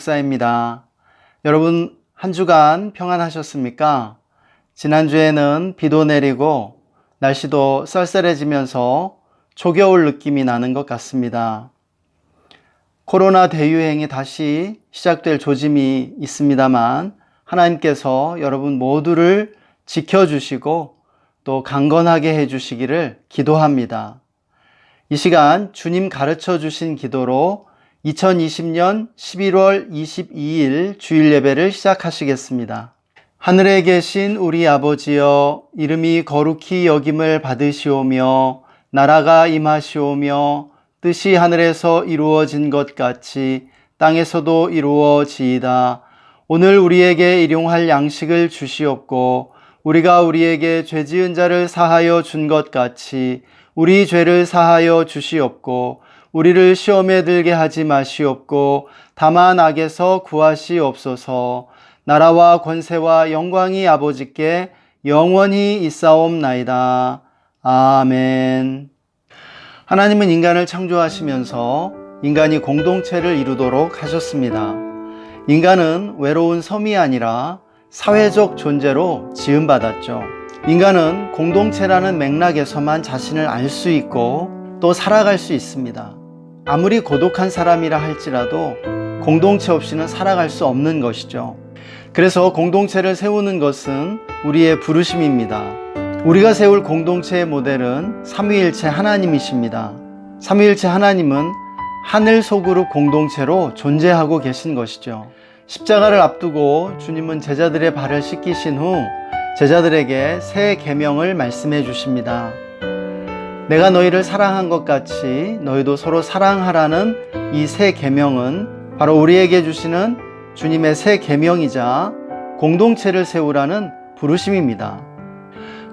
목사입니다. 여러분 한 주간 평안하셨습니까? 지난주에는 비도 내리고 날씨도 쌀쌀해지면서 초겨울 느낌이 나는 것 같습니다. 코로나 대유행이 다시 시작될 조짐이 있습니다만 하나님께서 여러분 모두를 지켜주시고 또 강건하게 해주시기를 기도합니다. 이 시간 주님 가르쳐 주신 기도로 2020년 11월 22일 주일 예배를 시작하시겠습니다. 하늘에 계신 우리 아버지여, 이름이 거룩히 여김을 받으시오며 나라가 임하시오며 뜻이 하늘에서 이루어진 것 같이 땅에서도 이루어지이다. 오늘 우리에게 일용할 양식을 주시옵고 우리가 우리에게 죄 지은 자를 사하여 준 것 같이 우리 죄를 사하여 주시옵고 우리를 시험에 들게 하지 마시옵고 다만 악에서 구하시옵소서. 나라와 권세와 영광이 아버지께 영원히 있사옵나이다. 아멘. 하나님은 인간을 창조하시면서 인간이 공동체를 이루도록 하셨습니다. 인간은 외로운 섬이 아니라 사회적 존재로 지음받았죠. 인간은 공동체라는 맥락에서만 자신을 알 수 있고 또 살아갈 수 있습니다. 아무리 고독한 사람이라 할지라도 공동체 없이는 살아갈 수 없는 것이죠. 그래서 공동체를 세우는 것은 우리의 부르심입니다. 우리가 세울 공동체의 모델은 삼위일체 하나님이십니다. 삼위일체 하나님은 하늘 소그룹 공동체로 존재하고 계신 것이죠. 십자가를 앞두고 주님은 제자들의 발을 씻기신 후 제자들에게 새 계명을 말씀해 주십니다. 내가 너희를 사랑한 것 같이 너희도 서로 사랑하라는 이 새 계명은 바로 우리에게 주시는 주님의 새 계명이자 공동체를 세우라는 부르심입니다.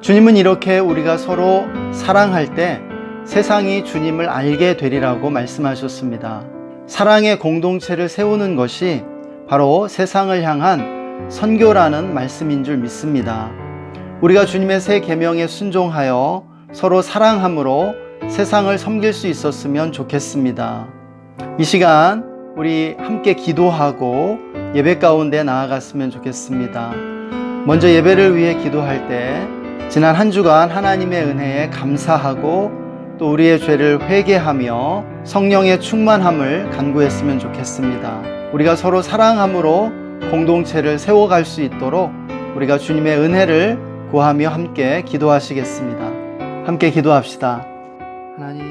주님은 이렇게 우리가 서로 사랑할 때 세상이 주님을 알게 되리라고 말씀하셨습니다. 사랑의 공동체를 세우는 것이 바로 세상을 향한 선교라는 말씀인 줄 믿습니다. 우리가 주님의 새 계명에 순종하여 서로 사랑함으로 세상을 섬길 수 있었으면 좋겠습니다. 이 시간 우리 함께 기도하고 예배 가운데 나아갔으면 좋겠습니다. 먼저 예배를 위해 기도할 때 지난 한 주간 하나님의 은혜에 감사하고 또 우리의 죄를 회개하며 성령의 충만함을 간구했으면 좋겠습니다. 우리가 서로 사랑함으로 공동체를 세워갈 수 있도록 우리가 주님의 은혜를 구하며 함께 기도하시겠습니다. 함께 기도합시다. 하나님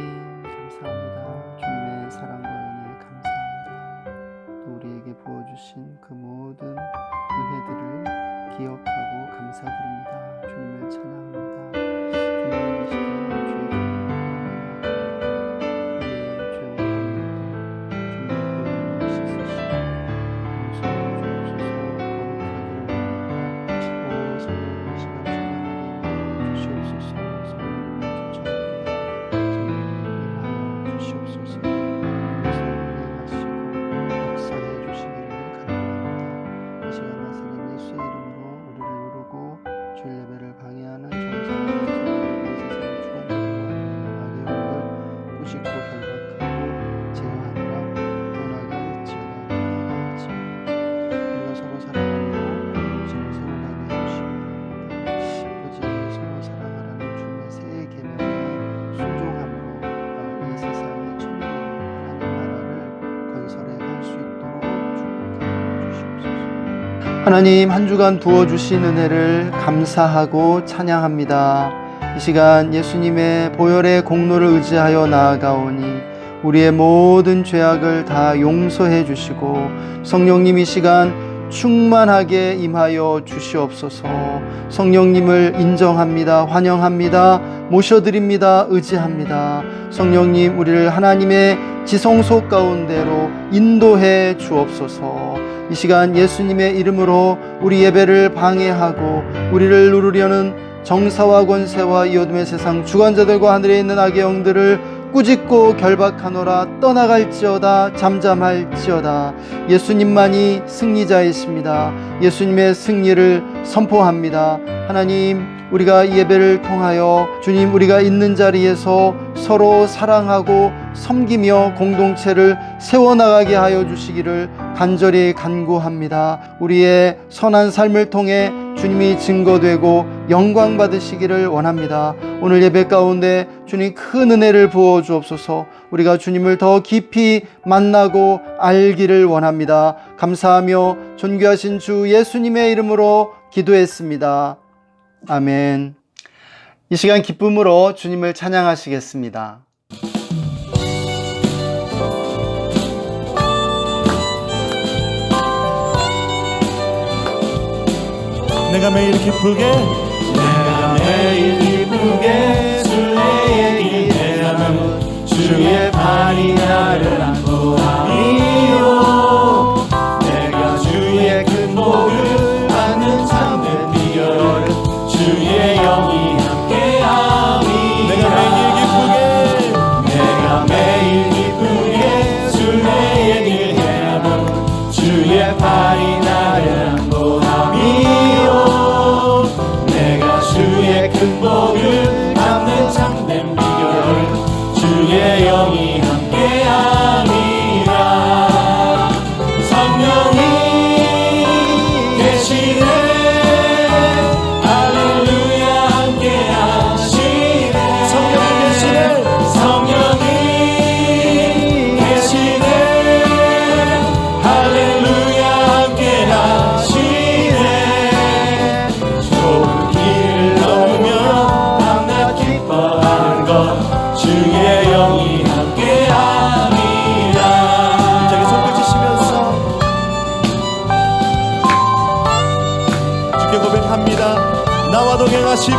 감사합니다. 주님의 사랑과 은혜에 감사합니다. 또 우리에게 부어주신 그 모든 은혜들을 기억하고 감사드립니다. 주님을 찬양합니다. 주님의 이 시간 주의 죄와 주님의 씻으시고 용서해 주옵소서. 거룩하기를 원합니다. 오 성령 이 시간 충만하게 주시옵소서. 하나님 한 주간 부어주신 은혜를 감사하고 찬양합니다. 이 시간 예수님의 보혈의 공로를 의지하여 나아가오니 우리의 모든 죄악을 다 용서해 주시고 성령님 이 시간 충만하게 임하여 주시옵소서. 성령님을 인정합니다. 환영합니다. 모셔드립니다. 의지합니다. 성령님 우리를 하나님의 지성소 가운데로 인도해 주옵소서. 이 시간 예수님의 이름으로 우리 예배를 방해하고 우리를 누르려는 정사와 권세와 이 어둠의 세상 주관자들과 하늘에 있는 악의 영들을 꾸짖고 결박하노라. 떠나갈지어다. 잠잠할지어다. 예수님만이 승리자이십니다. 예수님의 승리를 선포합니다. 하나님 우리가 이 예배를 통하여 주님 우리가 있는 자리에서 서로 사랑하고 섬기며 공동체를 세워나가게 하여 주시기를 간절히 간구합니다. 우리의 선한 삶을 통해 주님이 증거되고 영광 받으시기를 원합니다. 오늘 예배 가운데 주님 큰 은혜를 부어 주옵소서. 우리가 주님을 더 깊이 만나고 알기를 원합니다. 감사하며 존귀하신 주 예수님의 이름으로 기도했습니다. 아멘. 이 시간 기쁨으로 주님을 찬양하시겠습니다. 내가 매일 기쁘게 주의 얘기하면 주의 발이 나를 안보하리요. 내가 주의 큰 복을 받는 참된 비결은 주의 영이 함께하니. 내가 매일 기쁘게 주의 얘기하면 주의 발이 나를 안보하리요. 주의 큰 복을 담는 참된 비결 주의 영이 함께하니라. 성령이 계시네 할렐루야 함께하시네. 성령이 계시네 할렐루야 함께하시네. 좋은 주의 영이 함께하니라. 저기 손을 치시면서 주께 고백합니다. 나와 동행하시고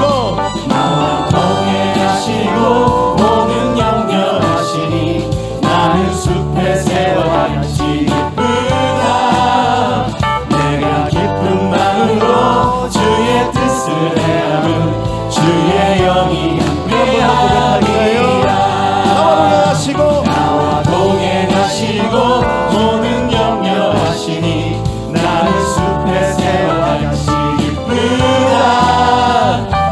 모든 염려하시니 나는 숲에 세워갈지 기쁘다. 내가 기쁜 마음으로 주의 뜻을 행함은 주의 영이 나와 동행하시고 모든 염려하시니 나는 숲에 세워갈지 기쁘다.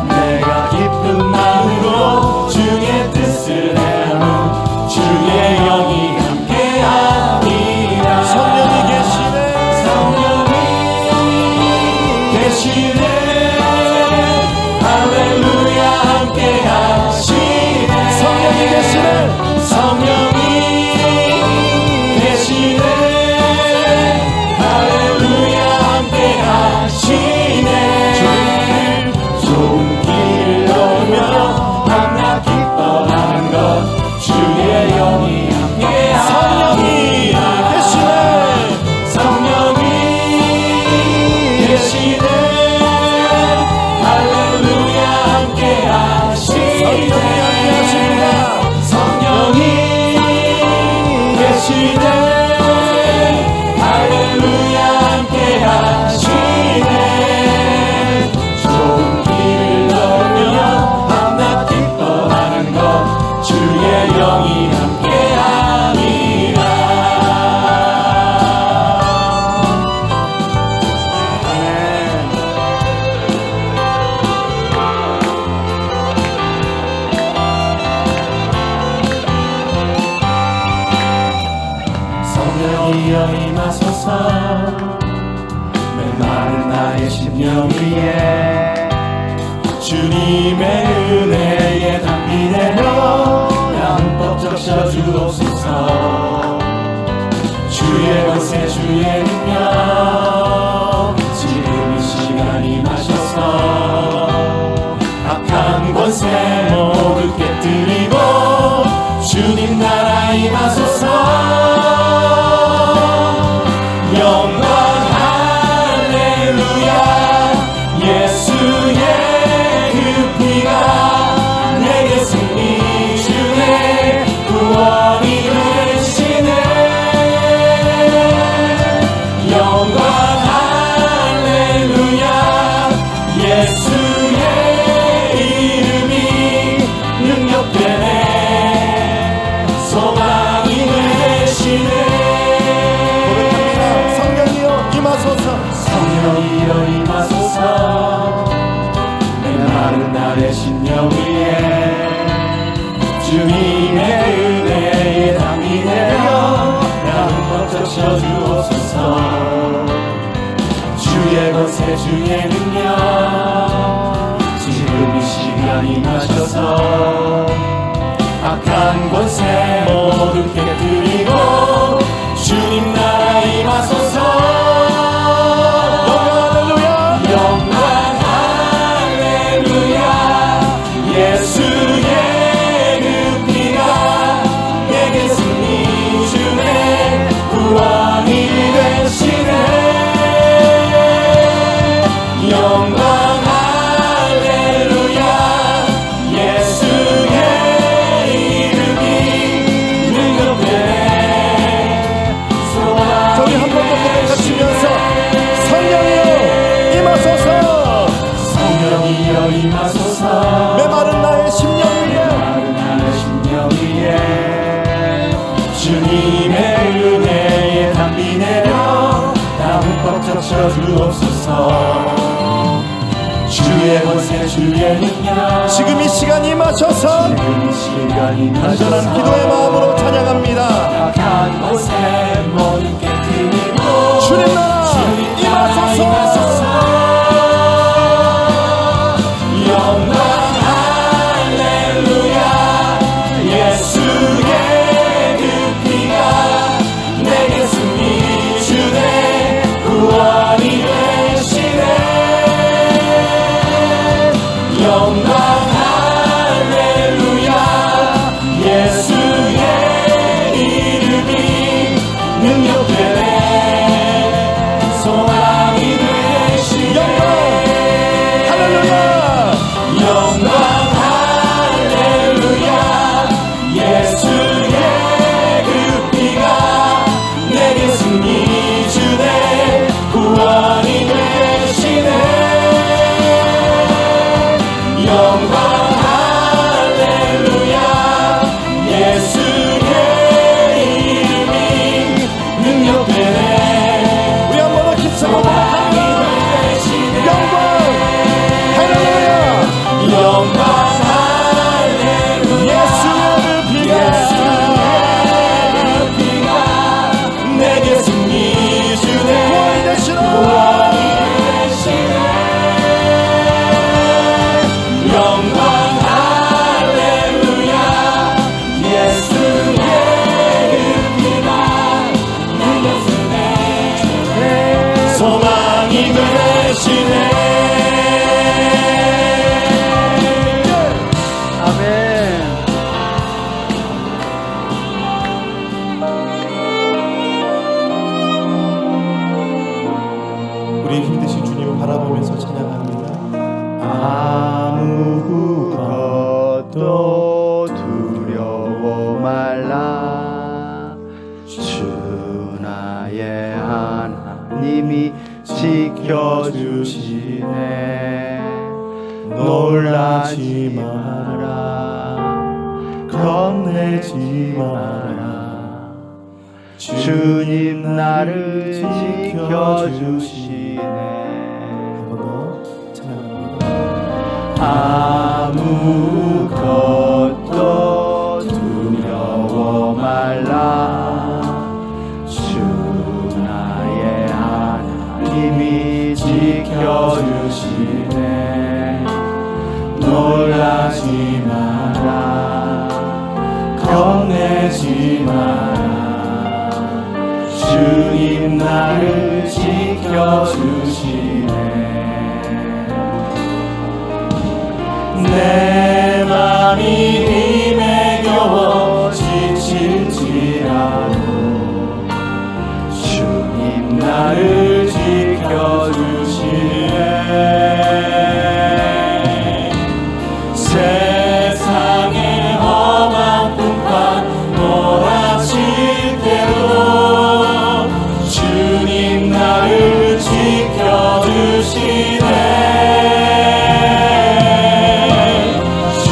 내가 기쁜 마음으로 주의 뜻을 행함은 주의 영이 함께하니라. 성령이 계시네 할렐루야 함께하시네. 성령이 계시네 할렐루야 함께하시네. 좋은 길을 걸으며 밤낮 기뻐하는 것 주의 영이 함께하니. 성령이 계시네 할렐루야 함께하시네. 성령이 계시네 할렐루야 함께하시네. 좋은 길을 걸으며 밤낮 기뻐하는 것 주의 영이 함께하니라. 성령이여 임하소서. 메마른 나의 심령 위에 주님의 은혜에 담비 내려 양법 적셔 주옵소서. 주의 권세 주의 능력 지금 이 시간 임하셔서 악한 권세 모두 깨뜨리고 주님 나라 임하소서. 영광 할렐루야. 예수의 그 피가 내게 승리 주네 구원이 되시네. 것에 주의 능력 지금 이 시간이 나셔서 악한 권세 모두 깨뜨리고 주님 나라 임하소서. 영광 할렐루야. 예수의 그 피가 내게 승리 주네. 구원이 되시네. 영광 할렐루야. 예수의 이름이 능력되네. 저희 한 번 더 고백하시면서 성령이여 임하소서. 성령이여 임하소서. 메마른 나의 심령 위에 나의 심령 위에 주님의 은혜에 담비 내려 나 흠뻑 적셔 주옵소서. 주의 권세 주의 능력 지금 이 시간 임하셔서 지금 이 시간이 간절한 기도의 마음으로 찬양합니다. 악한 곳에 모든 깨뜨리고 주님 나라 임하소서. 영광 할렐루야. 예수의 그 피가 내게 승리 주네. 구원이 되시네. 영광 할렐루야. 예수의 이름이 능력되네. 소망이 되시네. 할렐루야. 영광 할렐루야. 예수의 그 피가 내게 승리 주네. 구원이 되시네. 영광 할렐루야. 예수의 이름이 능력되네. 우리 한 번 더 힘쓰고 소망이 되시네. 영광 할렐루야. 영광 할렐루야. 예수의 그 피가 피가 내게 승리 주네. 구원이 되시라. 구원이 되시네. 영광 할렐루야. 예수의 그 피가 내게 쓰네. 소망이 되시네. 아멘. 우리 힘드신 주님 바라보면서 찬양합니다. 아무것도 두려워 말라. 주 나의 하나님이 지켜주시네. 놀라지 마라. 겁내지 마라. 주님 나를 지켜주시네. 아무것도 두려워 말라. 주 나의 하나님이 지켜주시네. 놀라지 마라. 겁내지 마라. 주님 나를 지켜주시네. 내 맘이 힘에 겨워 지칠지라도 주님 나를 지켜주시네. 세상의 험한 풍파 몰아칠 때도 주님 나를 지켜주시네. 주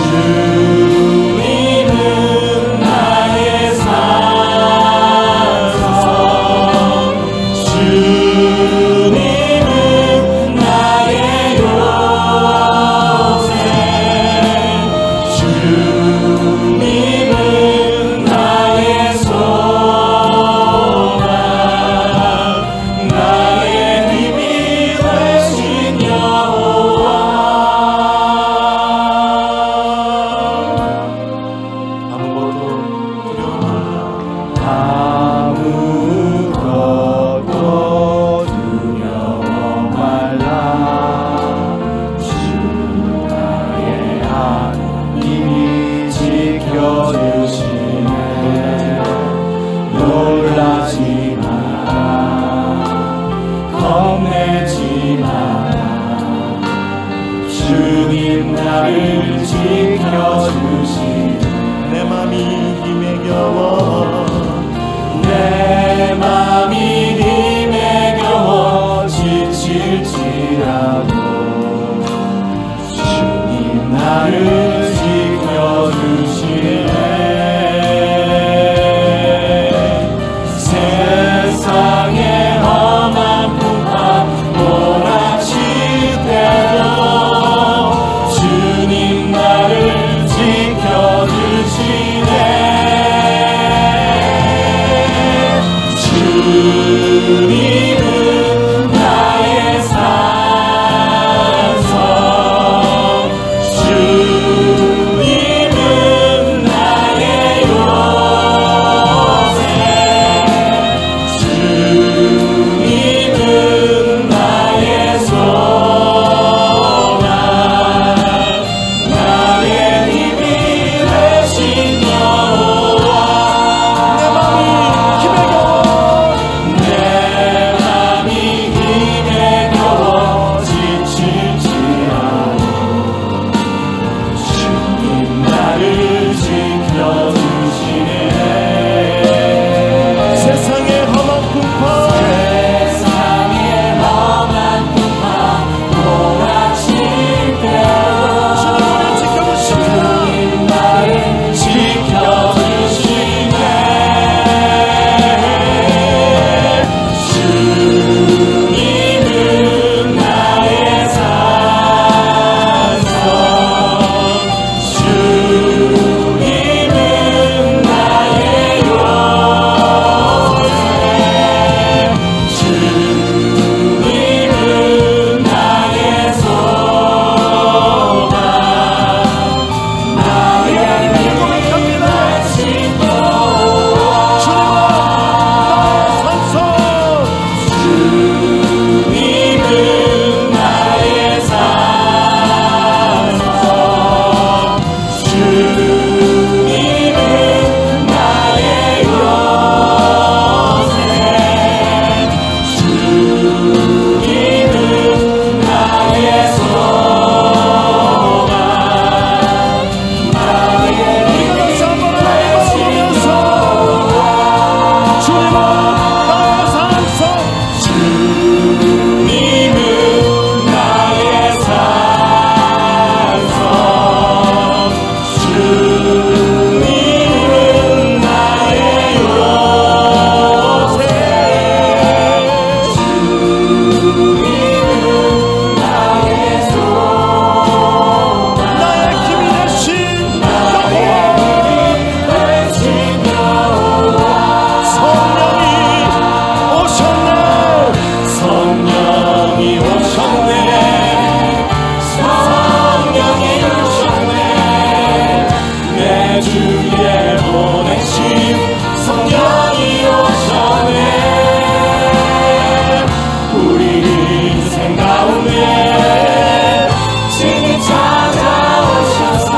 우리 인생 가운데 주님 찾아오셔서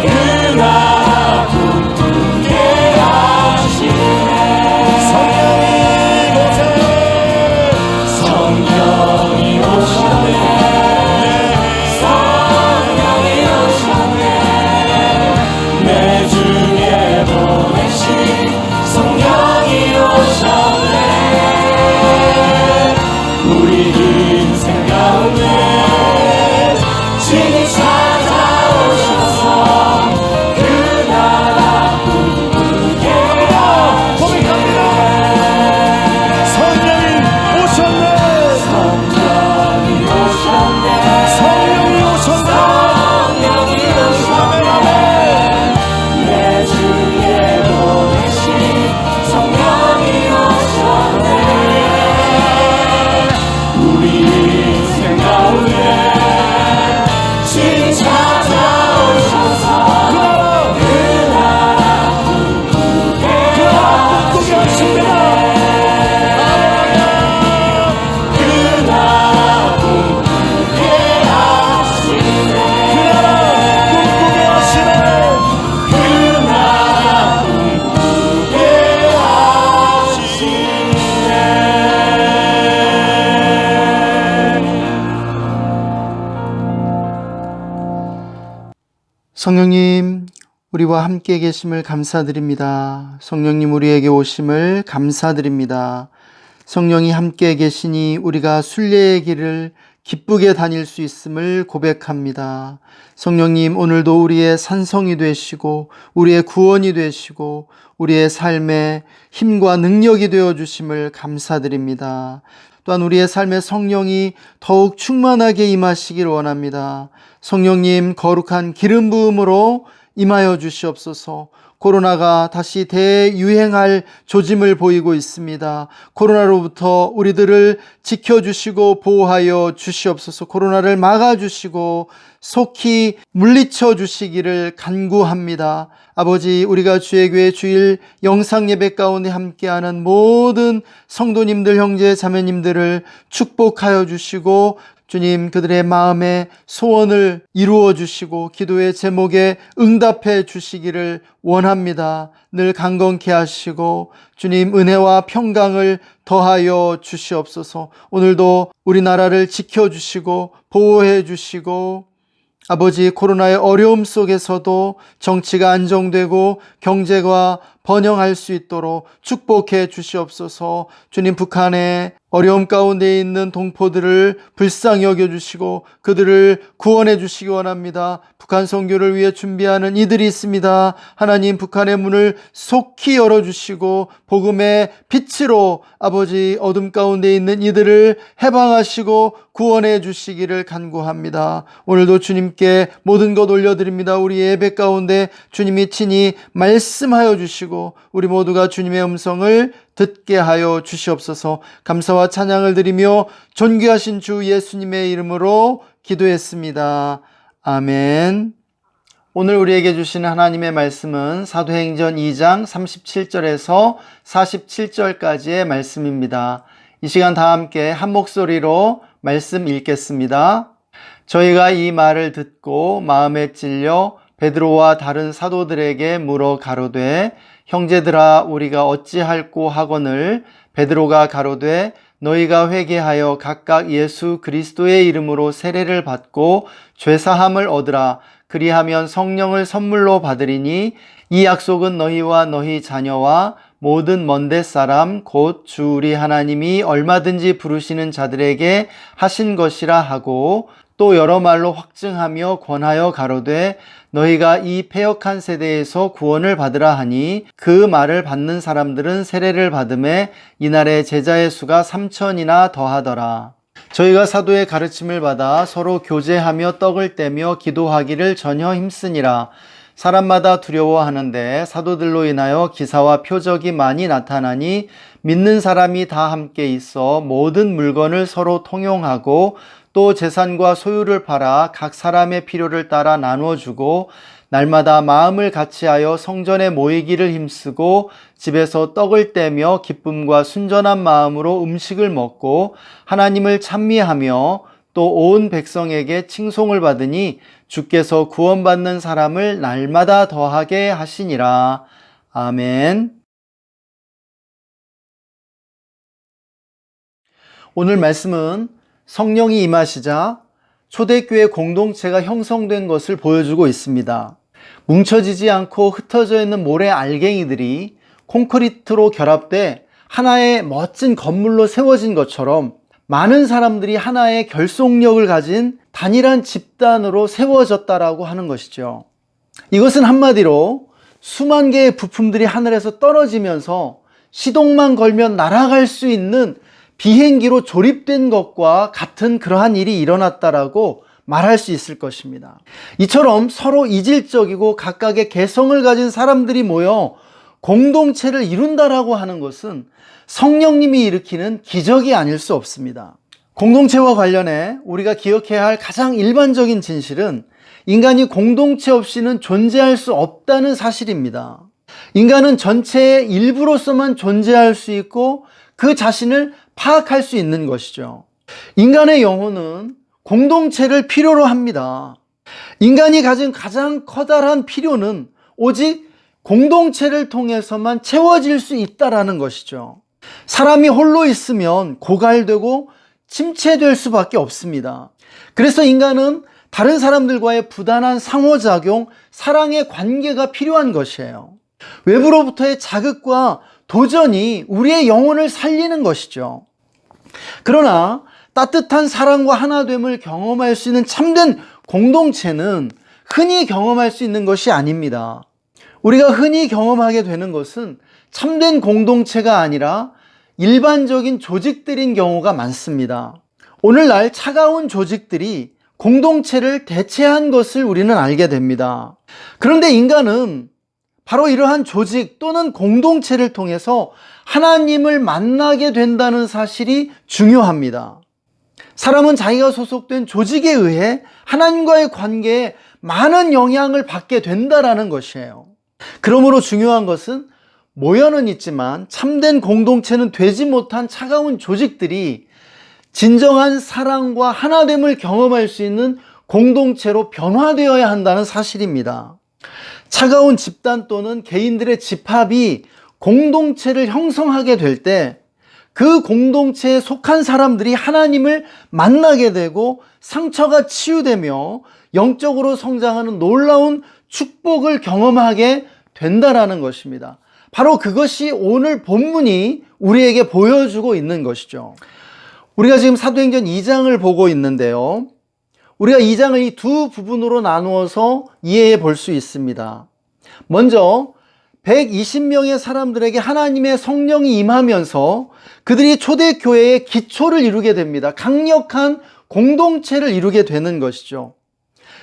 그 나라 꿈꾸게 하시네. 성령이 오셨네. 성령이 오셨네. 내 중에 보내신 성령이 오셨네. 우리 인생 가운데 주님 찾아오셔서 그 나라 꿈꾸게 고백합니다. 성령이 오셨네. 성령이 오셨네. 성령이 오셨네. 성령이 오셨네. 내 주에 보내신 성령이 오셨네. 우리 인생 가운데 주님 찾아오셔서 그 나라 꿈꾸게 하시네. 그 나라 꿈꾸게 하시네. 그 나라 꿈꾸게 하시네. 그 나라 꿈꾸게 하시네. 성령님, 우리와 함께 계심을 감사드립니다. 성령님, 우리에게 오심을 감사드립니다. 성령이 함께 계시니 우리가 순례의 길을 기쁘게 다닐 수 있음을 고백합니다. 성령님, 오늘도 우리의 산성이 되시고 우리의 구원이 되시고 우리의 삶의 힘과 능력이 되어주심을 감사드립니다. 또한 우리의 삶에 성령이 더욱 충만하게 임하시길 원합니다. 성령님, 거룩한 기름 부음으로 임하여 주시옵소서. 코로나가 다시 대유행할 조짐을 보이고 있습니다. 코로나로부터 우리들을 지켜주시고 보호하여 주시옵소서. 코로나를 막아주시고 속히 물리쳐 주시기를 간구합니다. 아버지, 우리가 주의 교회 주일 영상 예배 가운데 함께하는 모든 성도님들, 형제 자매님들을 축복하여 주시고 주님, 그들의 마음의 소원을 이루어 주시고 기도의 제목에 응답해 주시기를 원합니다. 늘 강건케 하시고 주님, 은혜와 평강을 더하여 주시옵소서. 오늘도 우리나라를 지켜주시고 보호해 주시고 아버지, 코로나의 어려움 속에서도 정치가 안정되고 경제가 번영할 수 있도록 축복해 주시옵소서. 주님, 북한의 어려움 가운데 있는 동포들을 불쌍히 여겨주시고 그들을 구원해 주시기 원합니다. 북한 선교를 위해 준비하는 이들이 있습니다. 하나님, 북한의 문을 속히 열어주시고 복음의 빛으로 아버지, 어둠 가운데 있는 이들을 해방하시고 구원해 주시기를 간구합니다. 오늘도 주님께 모든 것 올려드립니다. 우리 예배 가운데 주님이 친히 말씀하여 주시고 우리 모두가 주님의 음성을 듣게 하여 주시옵소서. 감사와 찬양을 드리며 존귀하신 주 예수님의 이름으로 기도했습니다. 아멘. 오늘 우리에게 주시는 하나님의 말씀은 사도행전 2장 37절에서 47절까지의 말씀입니다. 이 시간 다 함께 한 목소리로 말씀 읽겠습니다. 저희가 이 말을 듣고 마음에 찔려 베드로와 다른 사도들에게 물어 가로되 형제들아, 우리가 어찌할꼬 하거늘 베드로가 가로되 너희가 회개하여 각각 예수 그리스도의 이름으로 세례를 받고 죄사함을 얻으라. 그리하면 성령을 선물로 받으리니 이 약속은 너희와 너희 자녀와 모든 먼데 사람 곧 주 우리 하나님이 얼마든지 부르시는 자들에게 하신 것이라 하고 또 여러 말로 확증하며 권하여 가로되 너희가 이 패역한 세대에서 구원을 받으라 하니 그 말을 받는 사람들은 세례를 받음에 이날에 제자의 수가 3,000이나 더하더라. 저희가 사도의 가르침을 받아 서로 교제하며 떡을 떼며 기도하기를 전혀 힘쓰니라. 사람마다 두려워하는데 사도들로 인하여 기사와 표적이 많이 나타나니 믿는 사람이 다 함께 있어 모든 물건을 서로 통용하고 또 재산과 소유를 팔아 각 사람의 필요를 따라 나누어 주고 날마다 마음을 같이하여 성전에 모이기를 힘쓰고 집에서 떡을 떼며 기쁨과 순전한 마음으로 음식을 먹고 하나님을 찬미하며 또 온 백성에게 칭송을 받으니 주께서 구원받는 사람을 날마다 더하게 하시니라. 아멘. 오늘 말씀은 성령이 임하시자 초대교회 공동체가 형성된 것을 보여주고 있습니다. 뭉쳐지지 않고 흩어져 있는 모래 알갱이들이 콘크리트로 결합돼 하나의 멋진 건물로 세워진 것처럼 많은 사람들이 하나의 결속력을 가진 단일한 집단으로 세워졌다라고 하는 것이죠. 이것은 한마디로 수만 개의 부품들이 하늘에서 떨어지면서 시동만 걸면 날아갈 수 있는 비행기로 조립된 것과 같은 그러한 일이 일어났다라고 말할 수 있을 것입니다. 이처럼 서로 이질적이고 각각의 개성을 가진 사람들이 모여 공동체를 이룬다라고 하는 것은 성령님이 일으키는 기적이 아닐 수 없습니다. 공동체와 관련해 우리가 기억해야 할 가장 일반적인 진실은 인간이 공동체 없이는 존재할 수 없다는 사실입니다. 인간은 전체의 일부로서만 존재할 수 있고 그 자신을 파악할 수 있는 것이죠. 인간의 영혼은 공동체를 필요로 합니다. 인간이 가진 가장 커다란 필요는 오직 공동체를 통해서만 채워질 수 있다라는 것이죠. 사람이 홀로 있으면 고갈되고 침체될 수밖에 없습니다. 그래서 인간은 다른 사람들과의 부단한 상호작용, 사랑의 관계가 필요한 것이에요. 외부로부터의 자극과 도전이 우리의 영혼을 살리는 것이죠. 그러나 따뜻한 사랑과 하나됨을 경험할 수 있는 참된 공동체는 흔히 경험할 수 있는 것이 아닙니다. 우리가 흔히 경험하게 되는 것은 참된 공동체가 아니라 일반적인 조직들인 경우가 많습니다. 오늘날 차가운 조직들이 공동체를 대체한 것을 우리는 알게 됩니다. 그런데 인간은 바로 이러한 조직 또는 공동체를 통해서 하나님을 만나게 된다는 사실이 중요합니다. 사람은 자기가 소속된 조직에 의해 하나님과의 관계에 많은 영향을 받게 된다라는 것이에요. 그러므로 중요한 것은 모여는 있지만 참된 공동체는 되지 못한 차가운 조직들이 진정한 사랑과 하나됨을 경험할 수 있는 공동체로 변화되어야 한다는 사실입니다. 차가운 집단 또는 개인들의 집합이 공동체를 형성하게 될 때 그 공동체에 속한 사람들이 하나님을 만나게 되고 상처가 치유되며 영적으로 성장하는 놀라운 축복을 경험하게 된다라는 것입니다. 바로 그것이 오늘 본문이 우리에게 보여주고 있는 것이죠. 우리가 지금 사도행전 2장을 보고 있는데요. 우리가 2장을 이 두 부분으로 나누어서 이해해 볼 수 있습니다. 먼저 120명의 사람들에게 하나님의 성령이 임하면서 그들이 초대교회의 기초를 이루게 됩니다. 강력한 공동체를 이루게 되는 것이죠.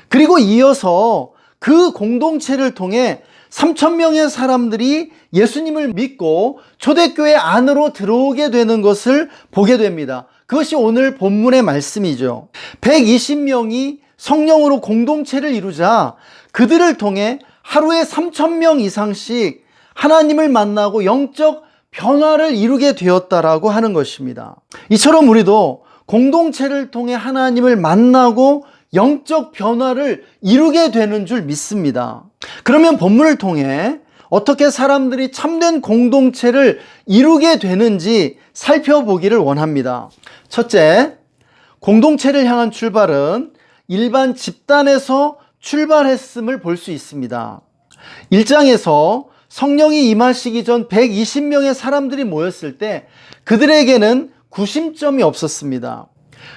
그리고 이어서 그 공동체를 통해 3,000명의 사람들이 예수님을 믿고 초대교회 안으로 들어오게 되는 것을 보게 됩니다. 그것이 오늘 본문의 말씀이죠. 120명이 성령으로 공동체를 이루자 그들을 통해 하루에 3,000명 이상씩 하나님을 만나고 영적 변화를 이루게 되었다라고 하는 것입니다. 이처럼 우리도 공동체를 통해 하나님을 만나고 영적 변화를 이루게 되는 줄 믿습니다. 그러면 본문을 통해 어떻게 사람들이 참된 공동체를 이루게 되는지 살펴보기를 원합니다. 첫째, 공동체를 향한 출발은 일반 집단에서 출발했음을 볼 수 있습니다. 1장에서 성령이 임하시기 전 120명의 사람들이 모였을 때 그들에게는 구심점이 없었습니다.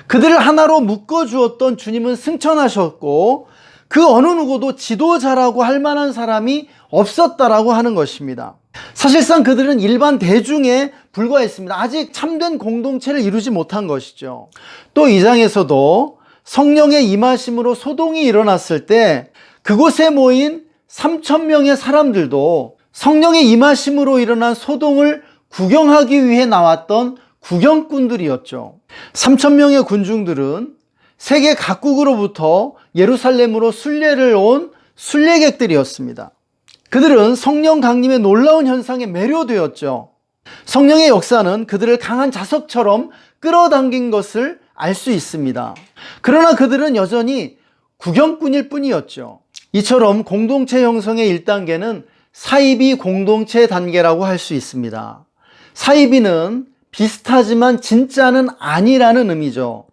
그들을 하나로 묶어주었던 주님은 승천하셨고 그 어느 누구도 지도자라고 할 만한 사람이 없었다라고 하는 것입니다. 사실상 그들은 일반 대중에 불과했습니다. 아직 참된 공동체를 이루지 못한 것이죠. 또 2장에서도 성령의 임하심으로 소동이 일어났을 때 그곳에 모인 3,000명의 사람들도 성령의 임하심으로 일어난 소동을 구경하기 위해 나왔던 구경꾼들이었죠. 3,000명의 군중들은 세계 각국으로부터 예루살렘으로 순례를 온 순례객들이었습니다. 그들은 성령 강림의 놀라운 현상에 매료되었죠. 성령의 역사는 그들을 강한 자석처럼 끌어당긴 것을 알 수 있습니다. 그러나 그들은 여전히 구경꾼일 뿐이었죠. 이처럼 공동체 형성의 1단계는 사이비 공동체 단계라고 할 수 있습니다. 사이비는 비슷하지만 진짜는 아니라는 의미죠.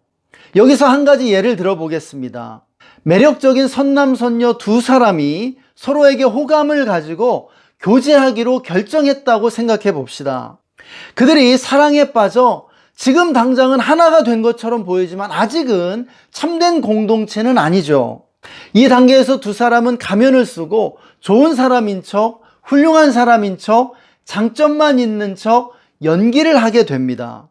여기서 한 가지 예를 들어보겠습니다. 매력적인 선남선녀 두 사람이 서로에게 호감을 가지고 교제하기로 결정했다고 생각해 봅시다. 그들이 사랑에 빠져 지금 당장은 하나가 된 것처럼 보이지만 아직은 참된 공동체는 아니죠. 이 단계에서 두 사람은 가면을 쓰고 좋은 사람인 척, 훌륭한 사람인 척, 장점만 있는 척 연기를 하게 됩니다.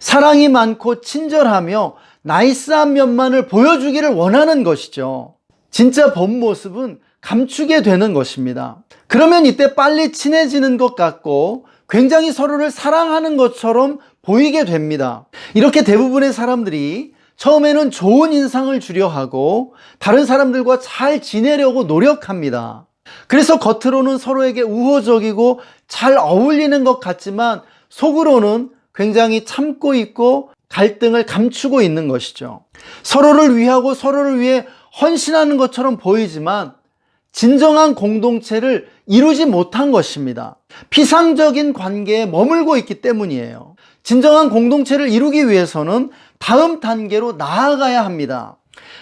사랑이 많고 친절하며 나이스한 면만을 보여주기를 원하는 것이죠. 진짜 본 모습은 감추게 되는 것입니다. 그러면 이때 빨리 친해지는 것 같고 굉장히 서로를 사랑하는 것처럼 보이게 됩니다. 이렇게 대부분의 사람들이 처음에는 좋은 인상을 주려 하고 다른 사람들과 잘 지내려고 노력합니다. 그래서 겉으로는 서로에게 우호적이고 잘 어울리는 것 같지만 속으로는 굉장히 참고 있고 갈등을 감추고 있는 것이죠. 서로를 위하고 서로를 위해 헌신하는 것처럼 보이지만 진정한 공동체를 이루지 못한 것입니다. 피상적인 관계에 머물고 있기 때문이에요. 진정한 공동체를 이루기 위해서는 다음 단계로 나아가야 합니다.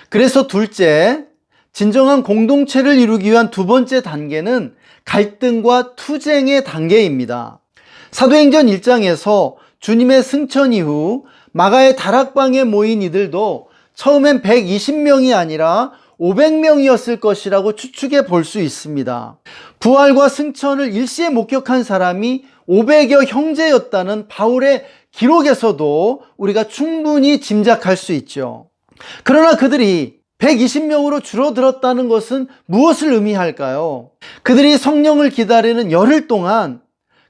그래서 둘째, 진정한 공동체를 이루기 위한 두 번째 단계는 갈등과 투쟁의 단계입니다. 사도행전 1장에서 주님의 승천 이후 마가의 다락방에 모인 이들도 처음엔 120명이 아니라 500명이었을 것이라고 추측해 볼 수 있습니다. 부활과 승천을 일시에 목격한 사람이 500여 형제였다는 바울의 기록에서도 우리가 충분히 짐작할 수 있죠. 그러나 그들이 120명으로 줄어들었다는 것은 무엇을 의미할까요? 그들이 성령을 기다리는 열흘 동안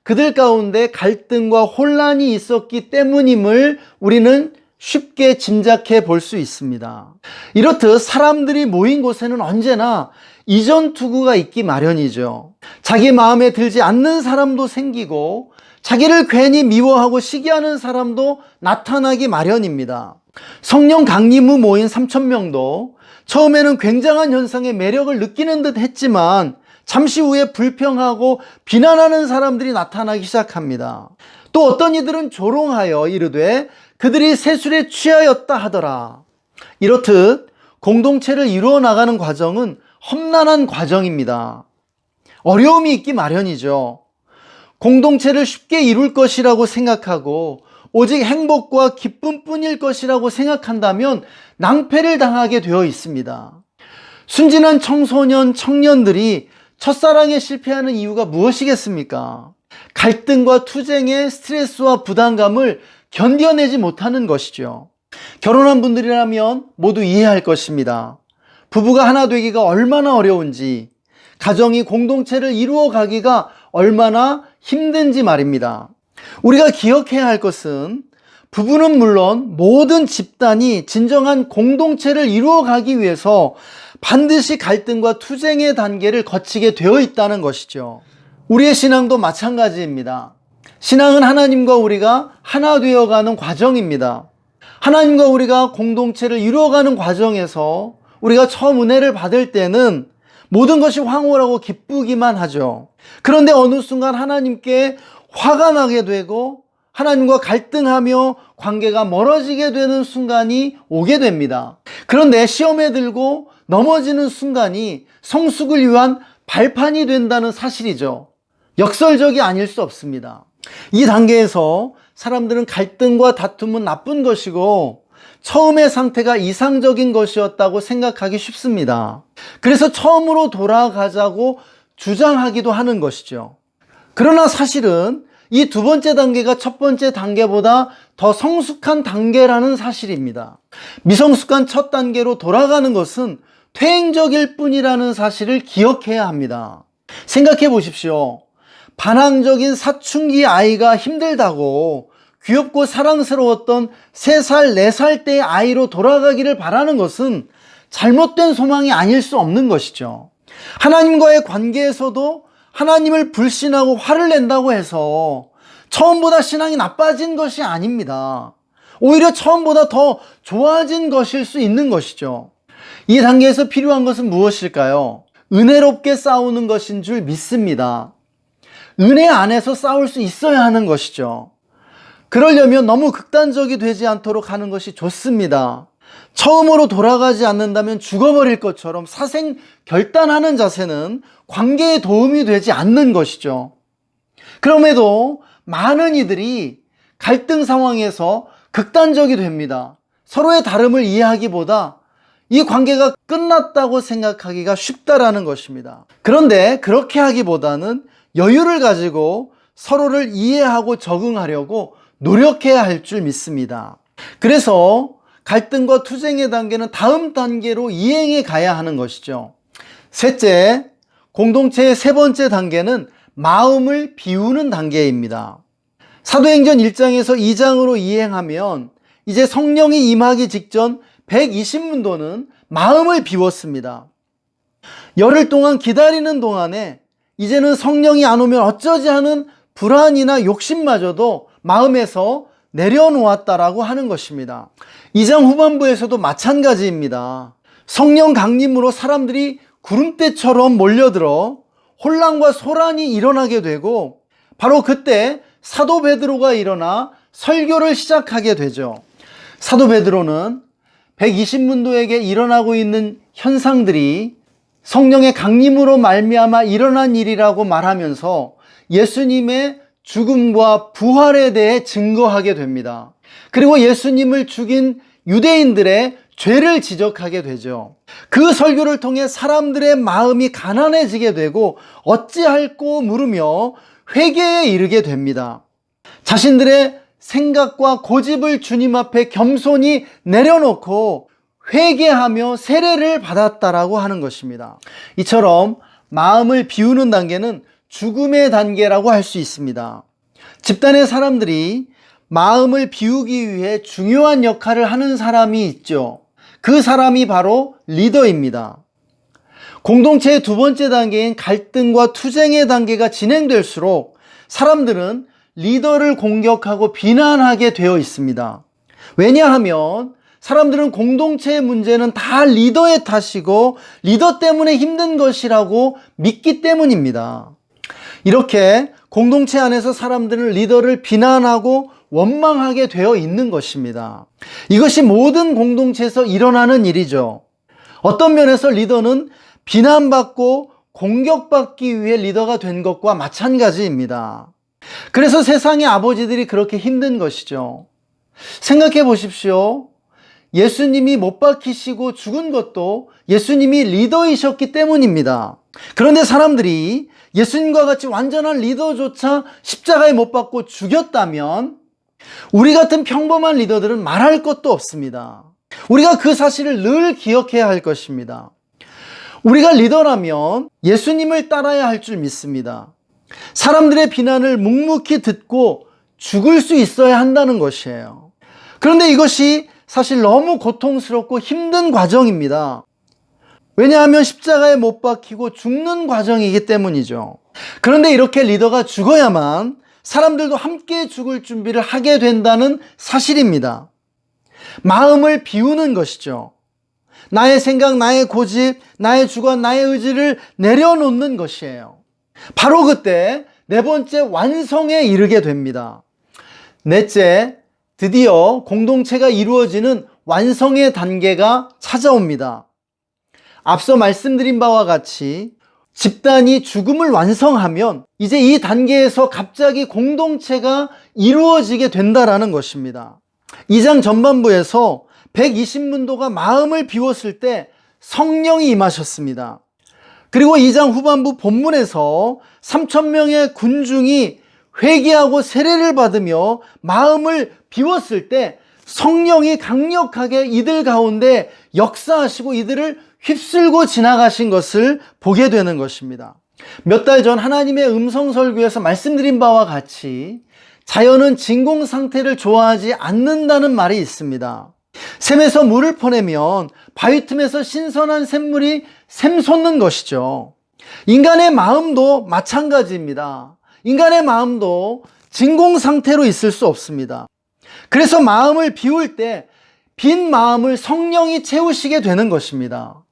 그들 가운데 갈등과 혼란이 있었기 때문임을 우리는 쉽게 짐작해 볼 수 있습니다. 이렇듯 사람들이 모인 곳에는 언제나 이전 투구가 있기 마련이죠. 자기 마음에 들지 않는 사람도 생기고 자기를 괜히 미워하고 시기하는 사람도 나타나기 마련입니다. 성령 강림 후 모인 3,000명도 처음에는 굉장한 현상의 매력을 느끼는 듯 했지만 잠시 후에 불평하고 비난하는 사람들이 나타나기 시작합니다. 또 어떤 이들은 조롱하여 이르되 그들이 세술에 취하였다 하더라. 이렇듯 공동체를 이루어 나가는 과정은 험난한 과정입니다. 어려움이 있기 마련이죠. 공동체를 쉽게 이룰 것이라고 생각하고 오직 행복과 기쁨뿐일 것이라고 생각한다면 낭패를 당하게 되어 있습니다. 순진한 청소년, 청년들이 첫사랑에 실패하는 이유가 무엇이겠습니까? 갈등과 투쟁의 스트레스와 부담감을 견뎌내지 못하는 것이죠. 결혼한 분들이라면 모두 이해할 것입니다. 부부가 하나 되기가 얼마나 어려운지, 가정이 공동체를 이루어 가기가 얼마나 힘든지 말입니다. 우리가 기억해야 할 것은 부부는 물론 모든 집단이 진정한 공동체를 이루어 가기 위해서 반드시 갈등과 투쟁의 단계를 거치게 되어 있다는 것이죠. 우리의 신앙도 마찬가지입니다. 신앙은 하나님과 우리가 하나 되어가는 과정입니다. 하나님과 우리가 공동체를 이루어가는 과정에서 우리가 처음 은혜를 받을 때는 모든 것이 황홀하고 기쁘기만 하죠. 그런데 어느 순간 하나님께 화가 나게 되고 하나님과 갈등하며 관계가 멀어지게 되는 순간이 오게 됩니다. 그런데 시험에 들고 넘어지는 순간이 성숙을 위한 발판이 된다는 사실이죠. 역설적이 아닐 수 없습니다. 이 단계에서 사람들은 갈등과 다툼은 나쁜 것이고 처음의 상태가 이상적인 것이었다고 생각하기 쉽습니다. 그래서 처음으로 돌아가자고 주장하기도 하는 것이죠. 그러나 사실은 이 두 번째 단계가 첫 번째 단계보다 더 성숙한 단계라는 사실입니다. 미성숙한 첫 단계로 돌아가는 것은 퇴행적일 뿐이라는 사실을 기억해야 합니다. 생각해 보십시오. 반항적인 사춘기 아이가 힘들다고 귀엽고 사랑스러웠던 3살, 4살 때의 아이로 돌아가기를 바라는 것은 잘못된 소망이 아닐 수 없는 것이죠. 하나님과의 관계에서도 하나님을 불신하고 화를 낸다고 해서 처음보다 신앙이 나빠진 것이 아닙니다. 오히려 처음보다 더 좋아진 것일 수 있는 것이죠. 이 단계에서 필요한 것은 무엇일까요? 은혜롭게 싸우는 것인 줄 믿습니다. 은혜 안에서 싸울 수 있어야 하는 것이죠. 그러려면 너무 극단적이 되지 않도록 하는 것이 좋습니다. 처음으로 돌아가지 않는다면 죽어버릴 것처럼 사생결단하는 자세는 관계에 도움이 되지 않는 것이죠. 그럼에도 많은 이들이 갈등 상황에서 극단적이 됩니다. 서로의 다름을 이해하기보다 이 관계가 끝났다고 생각하기가 쉽다라는 것입니다. 그런데 그렇게 하기보다는 여유를 가지고 서로를 이해하고 적응하려고 노력해야 할 줄 믿습니다. 그래서 갈등과 투쟁의 단계는 다음 단계로 이행해 가야 하는 것이죠. 셋째, 공동체의 3번째 단계는 마음을 비우는 단계입니다. 사도행전 1장에서 2장으로 이행하면 이제 성령이 임하기 직전 120문도는 마음을 비웠습니다. 열흘 동안 기다리는 동안에 이제는 성령이 안 오면 어쩌지 하는 불안이나 욕심마저도 마음에서 내려놓았다라고 하는 것입니다. 2장 후반부에서도 마찬가지입니다. 성령 강림으로 사람들이 구름대처럼 몰려들어 혼란과 소란이 일어나게 되고 바로 그때 사도 베드로가 일어나 설교를 시작하게 되죠. 사도 베드로는 120문도에게 일어나고 있는 현상들이 성령의 강림으로 말미암아 일어난 일이라고 말하면서 예수님의 죽음과 부활에 대해 증거하게 됩니다. 그리고 예수님을 죽인 유대인들의 죄를 지적하게 되죠. 그 설교를 통해 사람들의 마음이 가난해지게 되고 어찌할꼬 물으며 회개에 이르게 됩니다. 자신들의 생각과 고집을 주님 앞에 겸손히 내려놓고 회개하며 세례를 받았다라고 하는 것입니다. 이처럼 마음을 비우는 단계는 죽음의 단계라고 할 수 있습니다. 집단의 사람들이 마음을 비우기 위해 중요한 역할을 하는 사람이 있죠. 그 사람이 바로 리더입니다. 공동체의 2번째 단계인 갈등과 투쟁의 단계가 진행될수록 사람들은 리더를 공격하고 비난하게 되어 있습니다. 왜냐하면 사람들은 공동체의 문제는 다 리더의 탓이고 리더 때문에 힘든 것이라고 믿기 때문입니다. 이렇게 공동체 안에서 사람들은 리더를 비난하고 원망하게 되어 있는 것입니다. 이것이 모든 공동체에서 일어나는 일이죠. 어떤 면에서 리더는 비난받고 공격받기 위해 리더가 된 것과 마찬가지입니다. 그래서 세상의 아버지들이 그렇게 힘든 것이죠. 생각해 보십시오. 예수님이 못 박히시고 죽은 것도 예수님이 리더이셨기 때문입니다. 그런데 사람들이 예수님과 같이 완전한 리더조차 십자가에 못 박고 죽였다면 우리 같은 평범한 리더들은 말할 것도 없습니다. 우리가 그 사실을 늘 기억해야 할 것입니다. 우리가 리더라면 예수님을 따라야 할 줄 믿습니다. 사람들의 비난을 묵묵히 듣고 죽을 수 있어야 한다는 것이에요. 그런데 이것이 사실 너무 고통스럽고 힘든 과정입니다. 왜냐하면 십자가에 못 박히고 죽는 과정이기 때문이죠. 그런데 이렇게 리더가 죽어야만 사람들도 함께 죽을 준비를 하게 된다는 사실입니다. 마음을 비우는 것이죠. 나의 생각, 나의 고집, 나의 주관, 나의 의지를 내려놓는 것이에요. 바로 그때 4번째 완성에 이르게 됩니다. 넷째, 드디어 공동체가 이루어지는 완성의 단계가 찾아옵니다. 앞서 말씀드린 바와 같이 집단이 죽음을 완성하면 이제 이 단계에서 갑자기 공동체가 이루어지게 된다라는 것입니다. 2장 전반부에서 120문도가 마음을 비웠을 때 성령이 임하셨습니다. 그리고 2장 후반부 본문에서 3,000명의 군중이 회개하고 세례를 받으며 마음을 비웠을 때 성령이 강력하게 이들 가운데 역사하시고 이들을 휩쓸고 지나가신 것을 보게 되는 것입니다. 몇 달 전 하나님의 음성 설교에서 말씀드린 바와 같이 자연은 진공 상태를 좋아하지 않는다는 말이 있습니다. 샘에서 물을 퍼내면 바위 틈에서 신선한 샘물이 샘솟는 것이죠. 인간의 마음도 마찬가지입니다. 인간의 마음도 진공 상태로 있을 수 없습니다. 그래서 마음을 비울 때 빈 마음을 성령이 채우시게 되는 것입니다.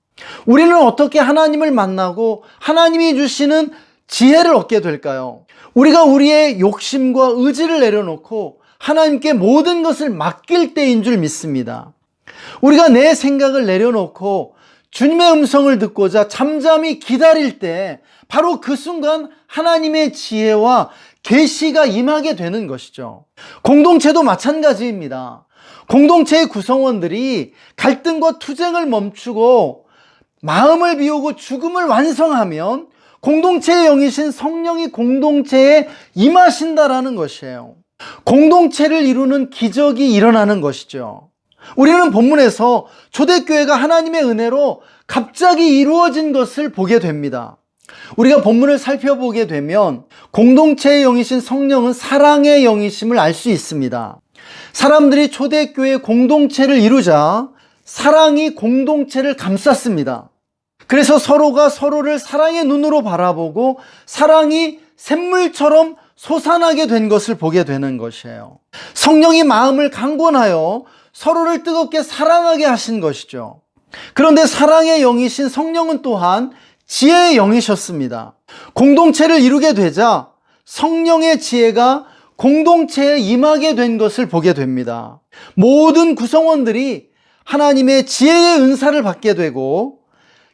우리는 어떻게 하나님을 만나고 하나님이 주시는 지혜를 얻게 될까요? 우리가 우리의 욕심과 의지를 내려놓고 하나님께 모든 것을 맡길 때인 줄 믿습니다. 우리가 내 생각을 내려놓고 주님의 음성을 듣고자 잠잠히 기다릴 때 바로 그 순간 하나님의 지혜와 계시가 임하게 되는 것이죠. 공동체도 마찬가지입니다. 공동체의 구성원들이 갈등과 투쟁을 멈추고 마음을 비우고 죽음을 완성하면 공동체의 영이신 성령이 공동체에 임하신다라는 것이에요. 공동체를 이루는 기적이 일어나는 것이죠. 우리는 본문에서 초대교회가 하나님의 은혜로 갑자기 이루어진 것을 보게 됩니다. 우리가 본문을 살펴보게 되면 공동체의 영이신 성령은 사랑의 영이심을 알 수 있습니다. 사람들이 초대교회 공동체를 이루자 사랑이 공동체를 감쌌습니다. 그래서 서로가 서로를 사랑의 눈으로 바라보고 사랑이 샘물처럼 솟아나게 된 것을 보게 되는 것이에요. 성령이 마음을 강권하여 서로를 뜨겁게 사랑하게 하신 것이죠. 그런데 사랑의 영이신 성령은 또한 지혜의 영이셨습니다. 공동체를 이루게 되자 성령의 지혜가 공동체에 임하게 된 것을 보게 됩니다. 모든 구성원들이 하나님의 지혜의 은사를 받게 되고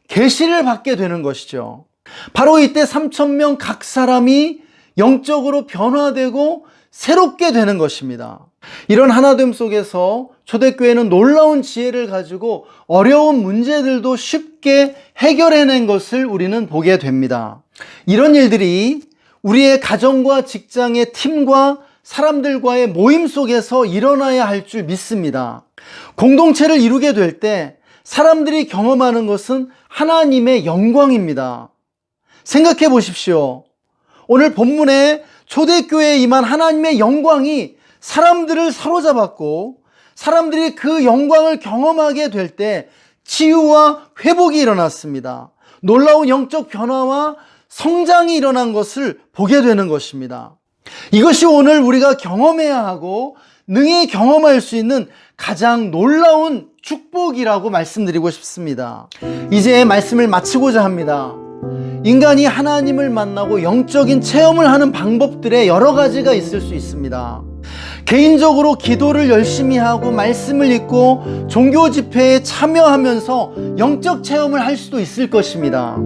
계시를 받게 되는 것이죠. 바로 이때 3,000명 각 사람이 영적으로 변화되고 새롭게 되는 것입니다. 이런 하나됨 속에서 초대교회는 놀라운 지혜를 가지고 어려운 문제들도 쉽게 해결해낸 것을 우리는 보게 됩니다. 이런 일들이 우리의 가정과 직장의 팀과 사람들과의 모임 속에서 일어나야 할 줄 믿습니다. 공동체를 이루게 될 때 사람들이 경험하는 것은 하나님의 영광입니다. 생각해 보십시오. 오늘 본문에 초대교회에 임한 하나님의 영광이 사람들을 사로잡았고 사람들이 그 영광을 경험하게 될 때 치유와 회복이 일어났습니다. 놀라운 영적 변화와 성장이 일어난 것을 보게 되는 것입니다. 이것이 오늘 우리가 경험해야 하고 능히 경험할 수 있는 가장 놀라운 축복이라고 말씀드리고 싶습니다. 이제 말씀을 마치고자 합니다. 인간이 하나님을 만나고 영적인 체험을 하는 방법들의 여러 가지가 있을 수 있습니다. 개인적으로 기도를 열심히 하고 말씀을 읽고 종교 집회에 참여하면서 영적 체험을 할 수도 있을 것입니다.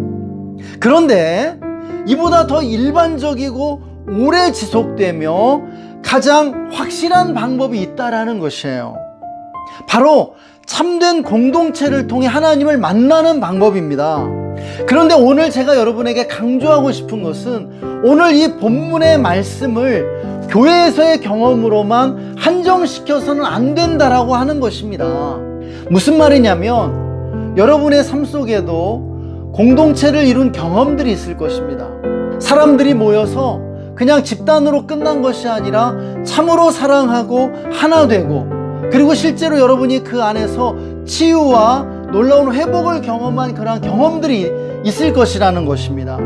그런데 이보다 더 일반적이고 오래 지속되며 가장 확실한 방법이 있다라는 것이에요. 바로 참된 공동체를 통해 하나님을 만나는 방법입니다. 그런데 오늘 제가 여러분에게 강조하고 싶은 것은 오늘 이 본문의 말씀을 교회에서의 경험으로만 한정시켜서는 안 된다라고 하는 것입니다. 무슨 말이냐면 여러분의 삶 속에도 공동체를 이룬 경험들이 있을 것입니다. 사람들이 모여서 그냥 집단으로 끝난 것이 아니라 참으로 사랑하고 하나 되고 그리고 실제로 여러분이 그 안에서 치유와 놀라운 회복을 경험한 그러한 경험들이 있을 것이라는 것입니다.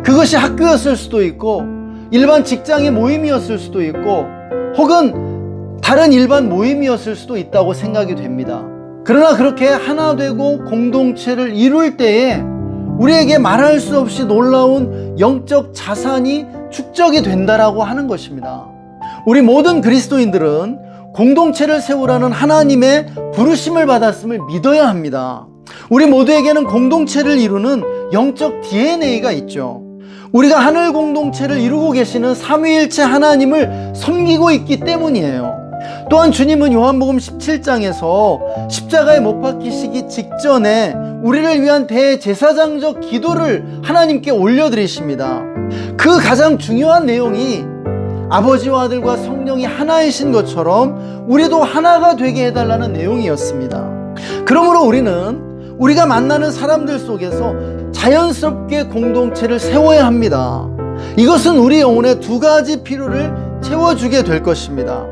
그것이 학교였을 수도 있고 일반 직장의 모임이었을 수도 있고 혹은 다른 일반 모임이었을 수도 있다고 생각이 됩니다. 그러나 그렇게 하나 되고 공동체를 이룰 때에 우리에게 말할 수 없이 놀라운 영적 자산이 축적이 된다라고 하는 것입니다. 우리 모든 그리스도인들은 공동체를 세우라는 하나님의 부르심을 받았음을 믿어야 합니다. 우리 모두에게는 공동체를 이루는 영적 DNA가 있죠. 우리가 하늘 공동체를 이루고 계시는 삼위일체 하나님을 섬기고 있기 때문이에요. 또한 주님은 요한복음 17장에서 십자가에 못 박히시기 직전에 우리를 위한 대제사장적 기도를 하나님께 올려드리십니다. 그 가장 중요한 내용이 아버지와 아들과 성령이 하나이신 것처럼 우리도 하나가 되게 해달라는 내용이었습니다. 그러므로 우리는 우리가 만나는 사람들 속에서 자연스럽게 공동체를 세워야 합니다. 이것은 우리 영혼의 두 가지 필요를 채워주게 될 것입니다.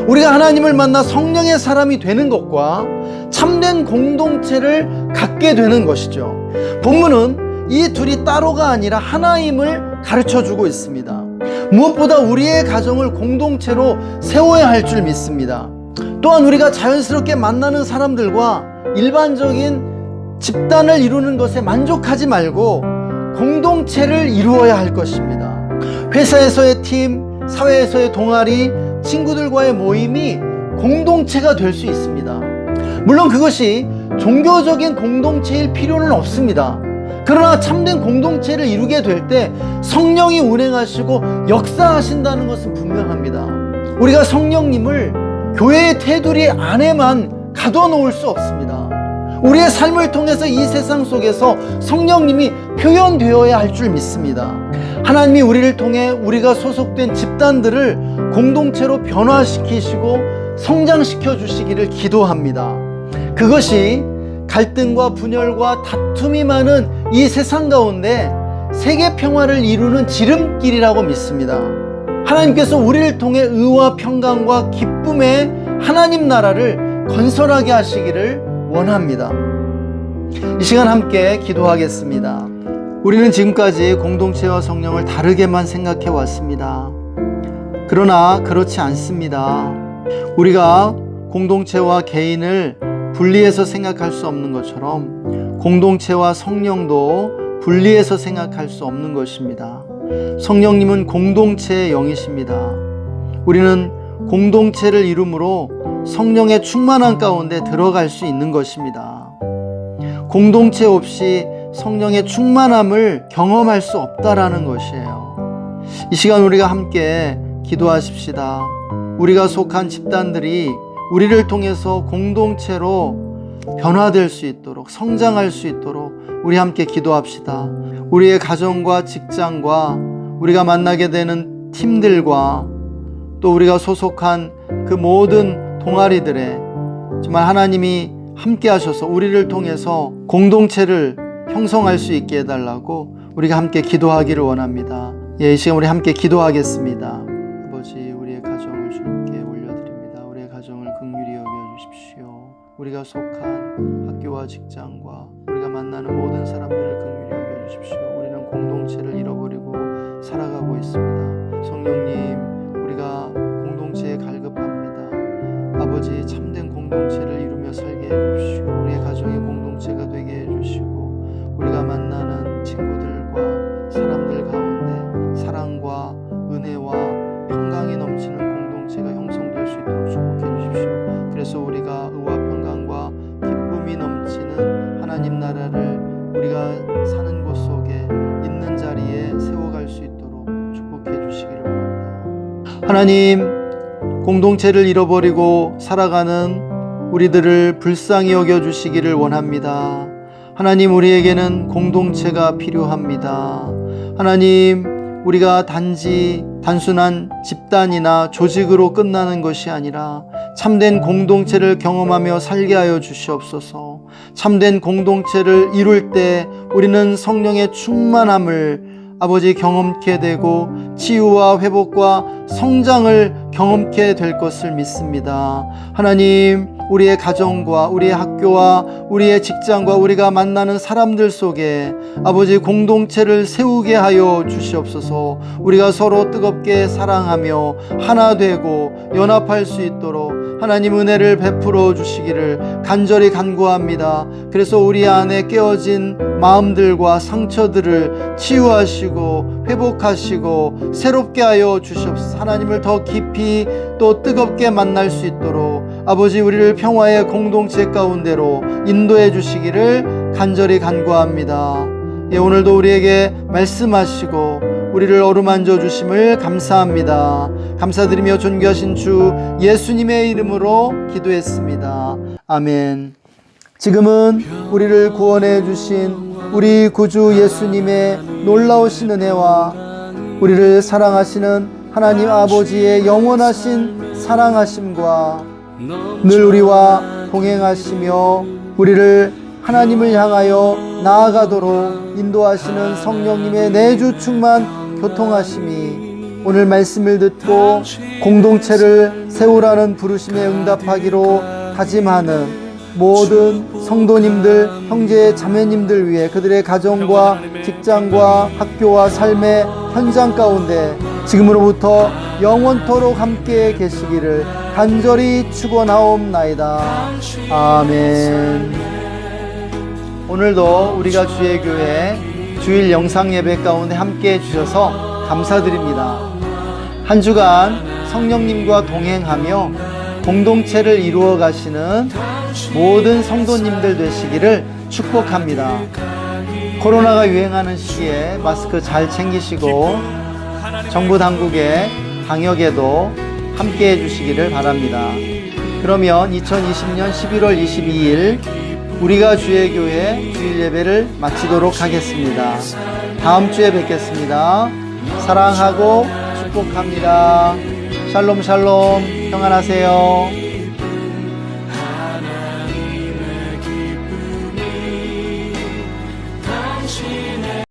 우리가 하나님을 만나 성령의 사람이 되는 것과 참된 공동체를 갖게 되는 것이죠. 본문은 이 둘이 따로가 아니라 하나임을 가르쳐주고 있습니다. 무엇보다 우리의 가정을 공동체로 세워야 할 줄 믿습니다. 또한 우리가 자연스럽게 만나는 사람들과 일반적인 집단을 이루는 것에 만족하지 말고 공동체를 이루어야 할 것입니다. 회사에서의 팀, 사회에서의 동아리, 친구들과의 모임이 공동체가 될 수 있습니다. 물론 그것이 종교적인 공동체일 필요는 없습니다. 그러나 참된 공동체를 이루게 될 때 성령이 운행하시고 역사하신다는 것은 분명합니다. 우리가 성령님을 교회의 테두리 안에만 가둬놓을 수 없습니다. 우리의 삶을 통해서 이 세상 속에서 성령님이 표현되어야 할 줄 믿습니다. 하나님이 우리를 통해 우리가 소속된 집단들을 공동체로 변화시키시고 성장시켜 주시기를 기도합니다. 그것이 갈등과 분열과 다툼이 많은 이 세상 가운데 세계 평화를 이루는 지름길이라고 믿습니다. 하나님께서 우리를 통해 의와 평강과 기쁨의 하나님 나라를 건설하게 하시기를 원합니다. 이 시간 함께 기도하겠습니다. 우리는 지금까지 공동체와 성령을 다르게만 생각해 왔습니다. 그러나 그렇지 않습니다. 우리가 공동체와 개인을 분리해서 생각할 수 없는 것처럼 공동체와 성령도 분리해서 생각할 수 없는 것입니다. 성령님은 공동체의 영이십니다. 우리는 공동체를 이룸으로 성령의 충만한 가운데 들어갈 수 있는 것입니다. 공동체 없이 성령의 충만함을 경험할 수 없다라는 것이에요. 이 시간 우리가 함께 기도하십시다. 우리가 속한 집단들이 우리를 통해서 공동체로 변화될 수 있도록, 성장할 수 있도록 우리 함께 기도합시다. 우리의 가정과 직장과 우리가 만나게 되는 팀들과 또 우리가 소속한 그 모든 동아리들에 정말 하나님이 함께 하셔서 우리를 통해서 공동체를 형성할 수 있게 해달라고 우리가 함께 기도하기를 원합니다. 이 시간 우리 함께 기도하겠습니다. 아버지, 우리의 가정을 주님께 올려드립니다. 우리의 가정을 긍휼히 여겨주십시오. 우리가 속한 학교와 직장과 우리가 만나는 모든 사람들을 긍휼히 여겨주십시오. 우리는 공동체를 잃어버리고 살아가고 있습니다. 성령님, 우리가 공동체에 갈급합니다. 아버지, 참된 공동체를 이루며 살게 해주시고 우리의 가정이 공동체가 되게 해주시고 우리가 만나는 친구들과 사람들 가운데 사랑과 은혜와 평강이 넘치는 공동체가 형성될 수 있도록 축복해 주십시오. 그래서 우리가 의와 평강과 기쁨이 넘치는 하나님 나라를 우리가 사는 곳 속에 있는 자리에 세워갈 수 있도록 축복해 주시기를 원합니다. 하나님, 공동체를 잃어버리고 살아가는 우리들을 불쌍히 여겨주시기를 원합니다. 하나님, 우리에게는 공동체가 필요합니다. 하나님, 우리가 단순한 집단이나 조직으로 끝나는 것이 아니라 참된 공동체를 경험하며 살게 하여 주시옵소서. 참된 공동체를 이룰 때 우리는 성령의 충만함을 아버지 경험케 되고 치유와 회복과 성장을 경험케 될 것을 믿습니다. 하나님, 우리의 가정과 우리의 학교와 우리의 직장과 우리가 만나는 사람들 속에 아버지 공동체를 세우게 하여 주시옵소서. 우리가 서로 뜨겁게 사랑하며 하나 되고 연합할 수 있도록 하나님 은혜를 베풀어 주시기를 간절히 간구합니다. 그래서 우리 안에 깨어진 마음들과 상처들을 치유하시고 회복하시고 새롭게 하여 주시옵소서. 하나님을 더 깊이 또 뜨겁게 만날 수 있도록 아버지 우리를 평화의 공동체 가운데로 인도해 주시기를 간절히 간구합니다. 예, 오늘도 우리에게 말씀하시고 우리를 어루만져 주심을 감사합니다. 감사드리며 존귀하신 주 예수님의 이름으로 기도했습니다. 아멘. 지금은 우리를 구원해 주신 우리 구주 예수님의 놀라우신 은혜와 우리를 사랑하시는 하나님 아버지의 영원하신 사랑하심과 늘 우리와 동행하시며 우리를 하나님을 향하여 나아가도록 인도하시는 성령님의 내주 충만 교통하심이 오늘 말씀을 듣고 공동체를 세우라는 부르심에 응답하기로 다짐하는 모든 성도님들, 형제 자매님들 위해 그들의 가정과 직장과 학교와 삶의 현장 가운데 지금으로부터 영원토록 함께 계시기를 간절히 축원하옵나이다. 아멘. 오늘도 우리가 주의 교회 주일 영상 예배 가운데 함께 해주셔서 감사드립니다. 한 주간 성령님과 동행하며 공동체를 이루어 가시는 모든 성도님들 되시기를 축복합니다. 코로나가 유행하는 시기에 마스크 잘 챙기시고 정부 당국의 방역에도 함께 해주시기를 바랍니다. 그러면 2020년 11월 22일 우리가 주의 교회 주일 예배를 마치도록 하겠습니다. 다음 주에 뵙겠습니다. 사랑하고 축복합니다. 샬롬 샬롬, 평안하세요.